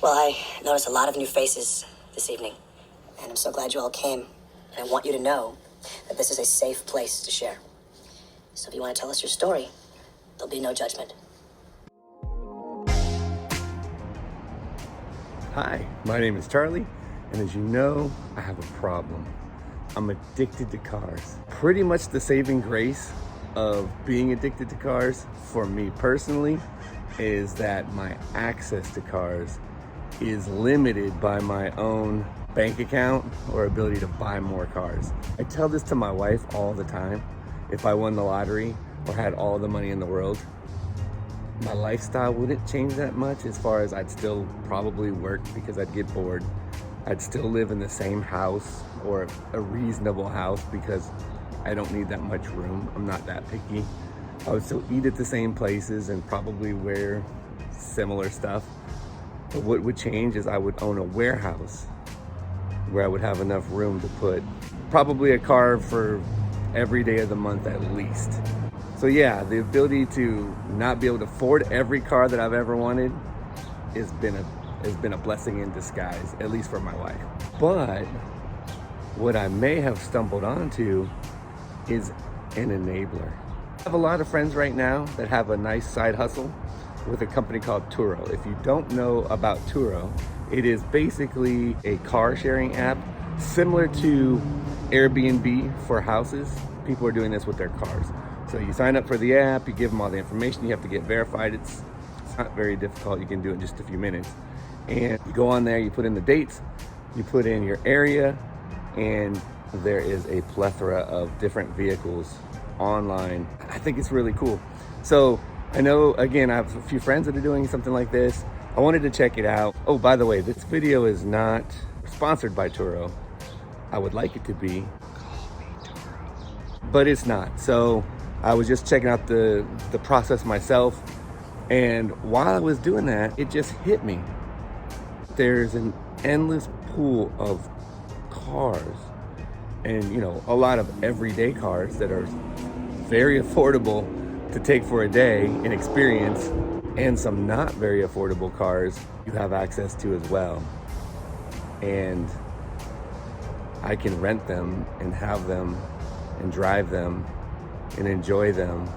Well, I noticed a lot of new faces this evening, and I'm so glad you all came. And I want you to know that this is a safe place to share. So if you want to tell us your story, there'll be no judgment. Hi, my name is Charlie, and as you know, I have a problem. I'm addicted to cars. Pretty much the saving grace of being addicted to cars, for me personally, is that my access to cars is limited by my own bank account or ability to buy more cars. I tell this to my wife all the time. If I won the lottery or had all the money in the world, my lifestyle wouldn't change that much, as far as I'd still probably work because I'd get bored. I'd still live in the same house, or a reasonable house, because I don't need that much room. I'm not that picky. I would still eat at the same places and probably wear similar stuff. But what would change is I would own a warehouse where I would have enough room to put probably a car for every day of the month at least. So yeah, the ability to not be able to afford every car that I've ever wanted has been a blessing in disguise, at least for my wife. But what I may have stumbled onto is an enabler. I have a lot of friends right now that have a nice side hustle with a company called Turo. If you don't know about Turo, it is basically a car sharing app similar to Airbnb for houses. People are doing this with their cars. So you sign up for the app, you give them all the information, you have to get verified. It's not very difficult, you can do it in just a few minutes. And you go on there, you put in the dates, you put in your area, and there is a plethora of different vehicles online. I think it's really cool. So I know, again, I have a few friends that are doing something like this. I wanted to check it out. Oh, by the way, this video is not sponsored by Turo. I would like it to be, but it's not. So I was just checking out the process myself. And while I was doing that, it just hit me. There's an endless pool of cars, and a lot of everyday cars that are very affordable to take for a day and experience, and some not very affordable cars you have access to as well. And I can rent them and have them and drive them and enjoy them.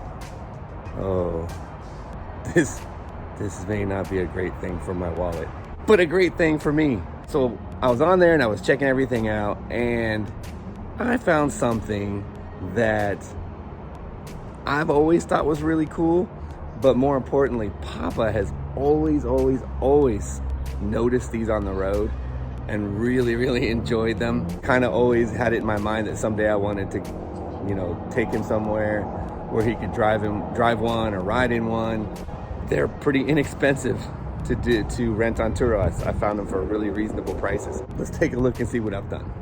Oh, this may not be a great thing for my wallet, but a great thing for me. So I was on there and I was checking everything out, and I found something that I've always thought was really cool, but more importantly, Papa has always noticed these on the road and really enjoyed them. Kind of always had it in my mind that someday I wanted to, take him somewhere where he could drive one or ride in one. They're pretty inexpensive to rent on Turo. I found them for really reasonable prices. Let's take a look and see what I've done.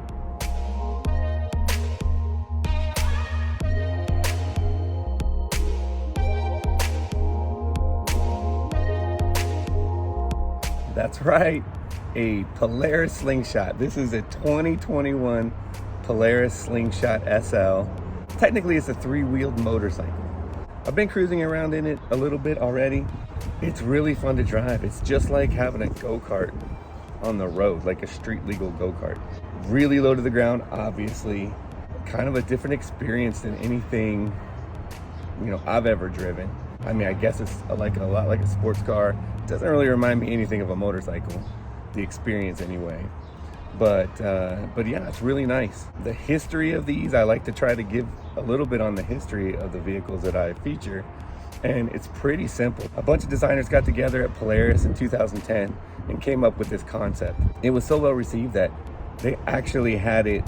That's right, a Polaris Slingshot. This is a 2021 Polaris Slingshot SL. Technically, it's a three-wheeled motorcycle. I've been cruising around in it a little bit already. It's really fun to drive. It's just like having a go-kart on the road, like a street-legal go-kart. Really low to the ground, obviously. Kind of a different experience than anything, I've ever driven. I mean, I guess it's a lot like a sports car. It doesn't really remind me anything of a motorcycle, the experience anyway. But yeah, it's really nice. The history of these, I like to try to give a little bit on the history of the vehicles that I feature. And it's pretty simple. A bunch of designers got together at Polaris in 2010 and came up with this concept. It was so well received that they actually had it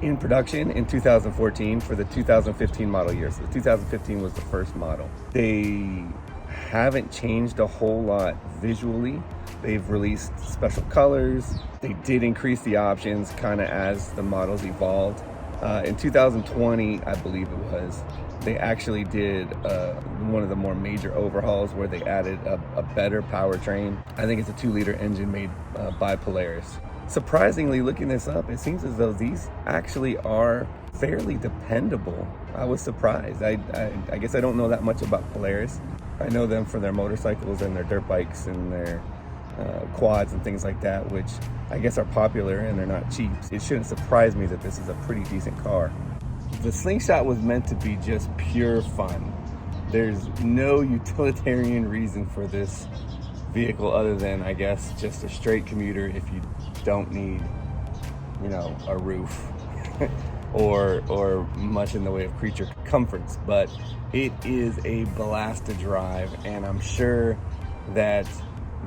in production in 2014 for the 2015 model year. So 2015 was the first model. They haven't changed a whole lot visually. They've released special colors. They did increase the options kind of as the models evolved. In 2020, I believe it was, they actually did one of the more major overhauls where they added a better powertrain. I think it's a 2-liter engine made by Polaris. Surprisingly, looking this up, it seems as though these actually are fairly dependable. I was surprised. I guess I don't know that much about Polaris. I know them for their motorcycles and their dirt bikes and their quads and things like that, which I guess are popular and they're not cheap. It shouldn't surprise me that this is a pretty decent car. The Slingshot was meant to be just pure fun. There's no utilitarian reason for this vehicle other than, I guess, just a straight commuter if you don't need, you know, a roof or much in the way of creature comforts. But it is a blast to drive, and I'm sure that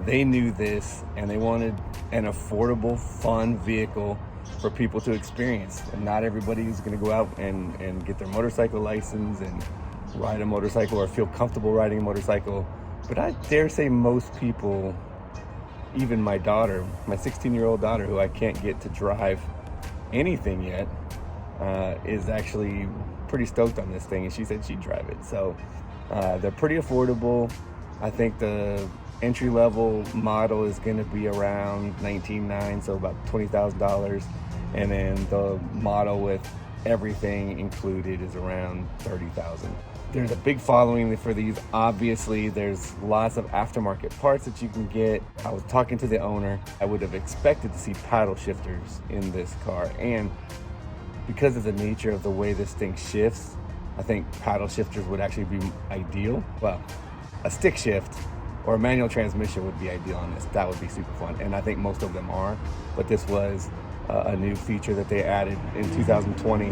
they knew this and they wanted an affordable, fun vehicle for people to experience. And not everybody is going to go out and get their motorcycle license and ride a motorcycle or feel comfortable riding a motorcycle. But I dare say most people, even my daughter, my 16-year-old daughter, who I can't get to drive anything yet, is actually pretty stoked on this thing, and she said she'd drive it. So they're pretty affordable. I think the entry-level model is going to be around $19,900, so about $20,000, and then the model with everything included is around $30,000. There's a big following for these. Obviously, there's lots of aftermarket parts that you can get. I was talking to the owner. I would have expected to see paddle shifters in this car, and because of the nature of the way this thing shifts, I think paddle shifters would actually be ideal. Well, a stick shift or a manual transmission would be ideal on this. That would be super fun, and I think most of them are. But this was a new feature that they added in 2020.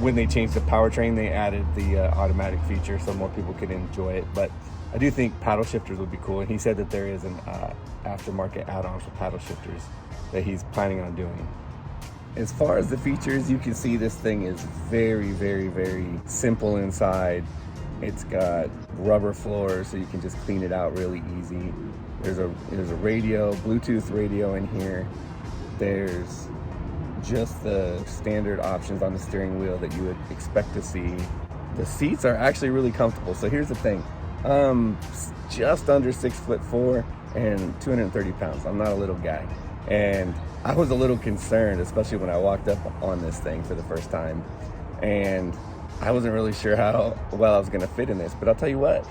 When they changed the powertrain, they added the automatic feature so more people could enjoy it. But I do think paddle shifters would be cool, and he said that there is an aftermarket add-on for paddle shifters that he's planning on doing. As far as the features, you can see this thing is very, very, very simple inside. It's got rubber floors, so you can just clean it out really easy. There's a radio, Bluetooth radio in here. There's just the standard options on the steering wheel that you would expect to see. The seats are actually really comfortable. So here's the thing. Just under 6'4" and 230 pounds. I'm not a little guy. And I was a little concerned, especially when I walked up on this thing for the first time. And I wasn't really sure how well I was gonna fit in this, but I'll tell you what,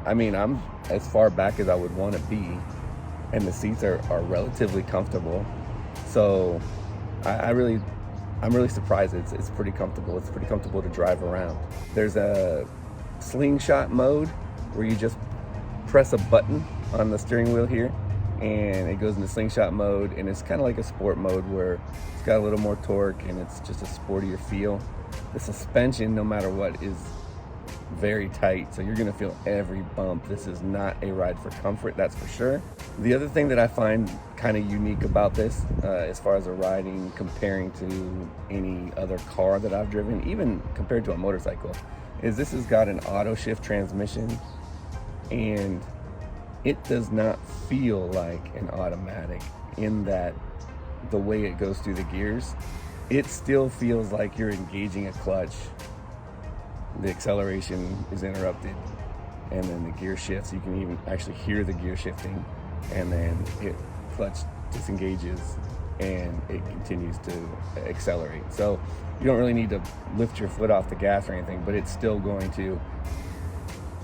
I mean, I'm as far back as I would want to be, and the seats are relatively comfortable. So I'm really surprised. It's pretty comfortable. It's pretty comfortable to drive around. There's a slingshot mode where you just press a button on the steering wheel here, and it goes into slingshot mode, and it's kind of like a sport mode where it's got a little more torque and it's just a sportier feel. The suspension, no matter what, is very tight, so you're gonna feel every bump. This is not a ride for comfort, that's for sure. The other thing that I find kind of unique about this, as far as a riding, comparing to any other car that I've driven, even compared to a motorcycle, is this has got an auto shift transmission, and it does not feel like an automatic in that the way it goes through the gears, it still feels like you're engaging a clutch. The acceleration is interrupted, and then the gear shifts. You can even actually hear the gear shifting, and then clutch disengages and it continues to accelerate. So you don't really need to lift your foot off the gas or anything, but it's still going to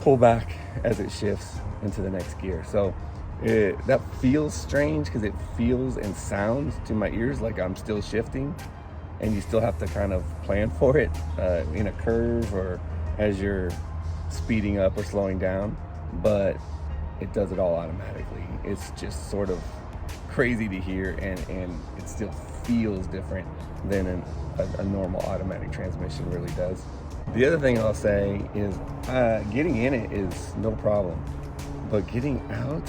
pull back as it shifts into the next gear. So that feels strange because it feels and sounds to my ears like I'm still shifting, and you still have to kind of plan for it in a curve or as you're speeding up or slowing down, but it does it all automatically. It's just sort of crazy to hear, and it still feels different than a normal automatic transmission really does. The other thing I'll say is getting in it is no problem, but getting out,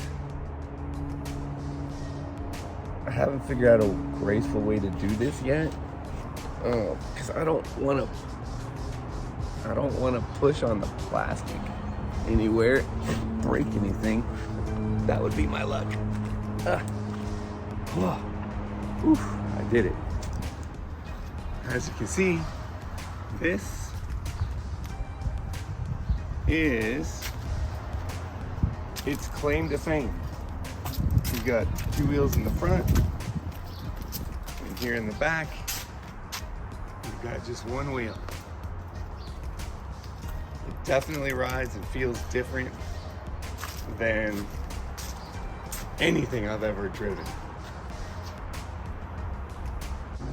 I haven't figured out a graceful way to do this yet. Because I don't want to push on the plastic anywhere and break anything. That would be my luck. I did it. As you can see, this is its claim to fame. You've got two wheels in the front, and here in the back, you've got just one wheel. It definitely rides and feels different than anything I've ever driven.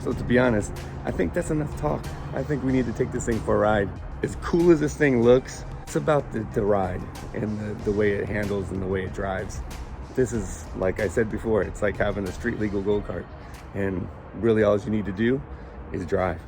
So to be honest, I think that's enough talk. I think we need to take this thing for a ride. As cool as this thing looks, it's about the ride and the way it handles and the way it drives. This is, like I said before, it's like having a street legal go-kart. And really all you need to do is drive.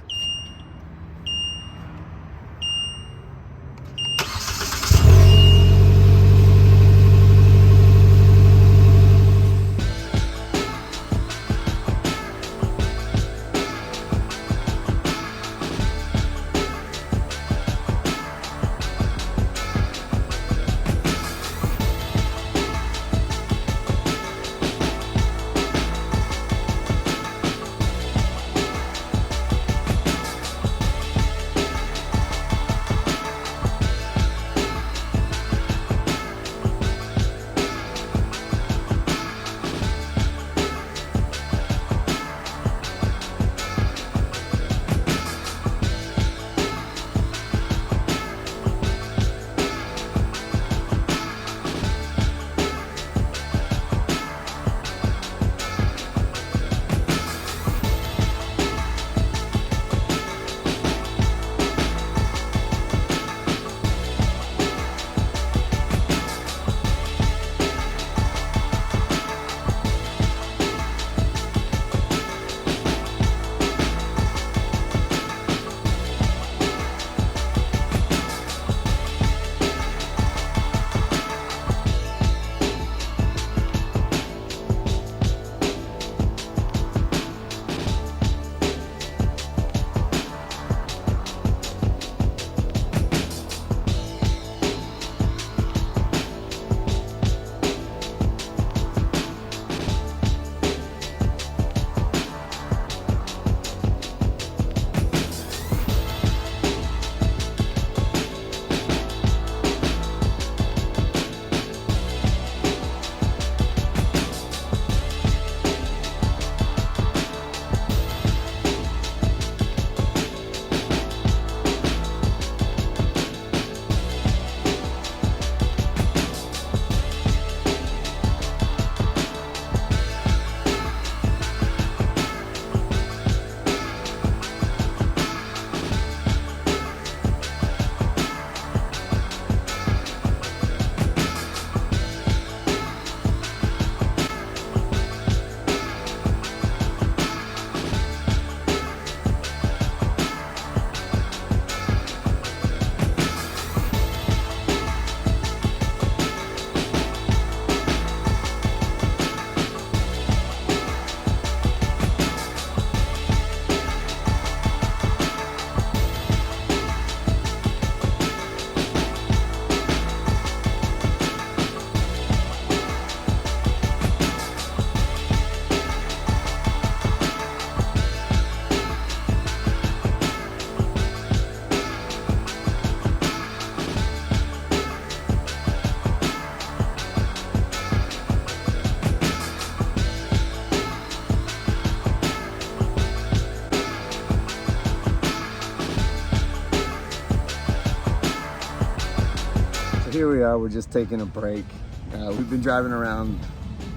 Here we are, we're just taking a break. We've been driving around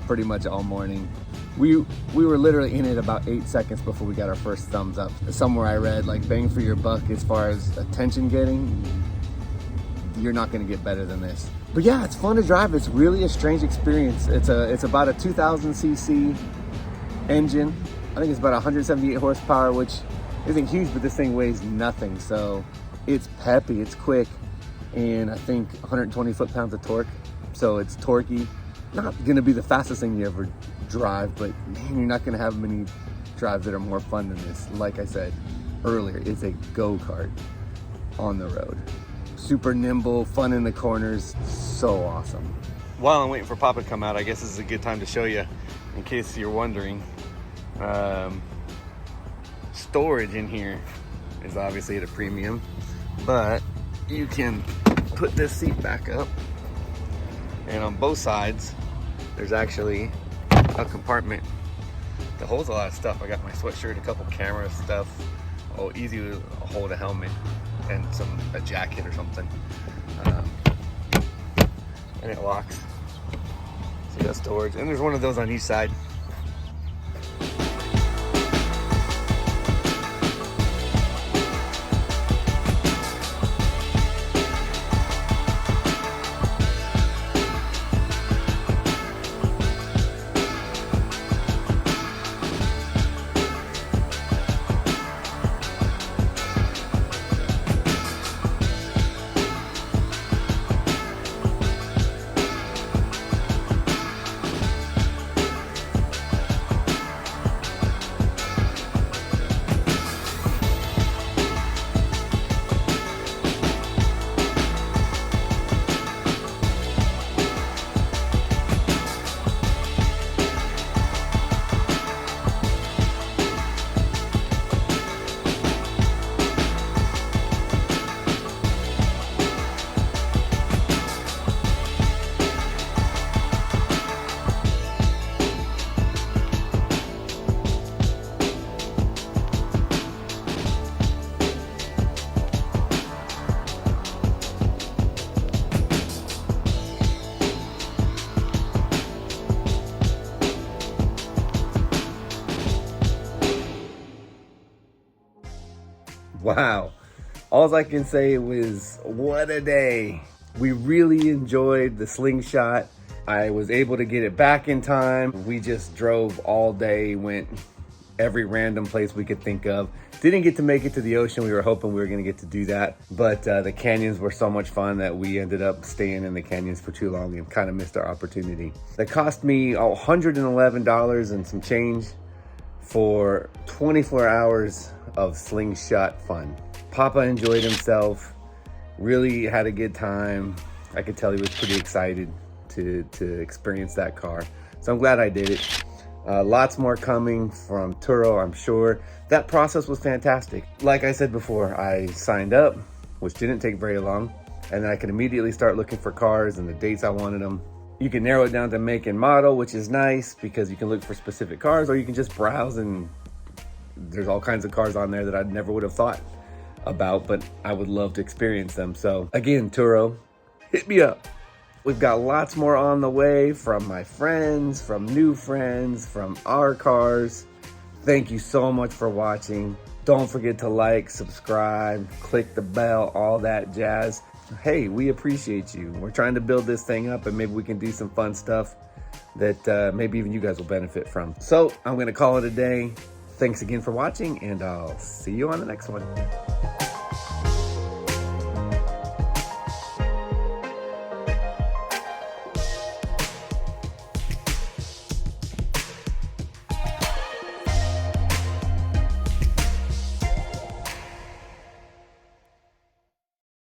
pretty much all morning. We were literally in it about 8 seconds before we got our first thumbs up. Somewhere I read, like, bang for your buck as far as attention getting, you're not gonna get better than this. But yeah, it's fun to drive. It's really a strange experience. It's about a 2000 cc engine. I think it's about 178 horsepower, which isn't huge, but this thing weighs nothing. So it's peppy, it's quick, and I think 120 foot-pounds of torque. So it's torquey. Not gonna be the fastest thing you ever drive, but man, you're not gonna have many drives that are more fun than this. Like I said earlier, it's a go-kart on the road. Super nimble, fun in the corners, so awesome. While I'm waiting for Papa to come out, I guess this is a good time to show you, in case you're wondering. Storage in here is obviously at a premium, but you can put this seat back up, and on both sides there's actually a compartment that holds a lot of stuff. I got my sweatshirt, a couple camera stuff, easy to hold a helmet and a jacket or something, and it locks. So just storage. And there's one of those on each side. Wow. All I can say was, what a day. We really enjoyed the Slingshot. I was able to get it back in time. We just drove all day, went every random place we could think of. Didn't get to make it to the ocean. We were hoping we were gonna get to do that. But the canyons were so much fun that we ended up staying in the canyons for too long and kind of missed our opportunity. That cost me $111 and some change for 24 hours of Slingshot fun. Papa enjoyed himself, really had a good time. I could tell he was pretty excited to experience that car. So I'm glad I did it. Lots more coming from Turo, I'm sure. That process was fantastic. Like I said before, I signed up, which didn't take very long, and then I could immediately start looking for cars and the dates I wanted them. You can narrow it down to make and model, which is nice because you can look for specific cars, or you can just browse, and there's all kinds of cars on there that I never would have thought about, but I would love to experience them. So again, Turo, hit me up. We've got lots more on the way from my friends, from new friends, from our cars. Thank you so much for watching. Don't forget to like, subscribe, click the bell, all that jazz. Hey, we appreciate you. We're trying to build this thing up, and maybe we can do some fun stuff that maybe even you guys will benefit from. So I'm gonna call it a day. Thanks again for watching, and I'll see you on the next one.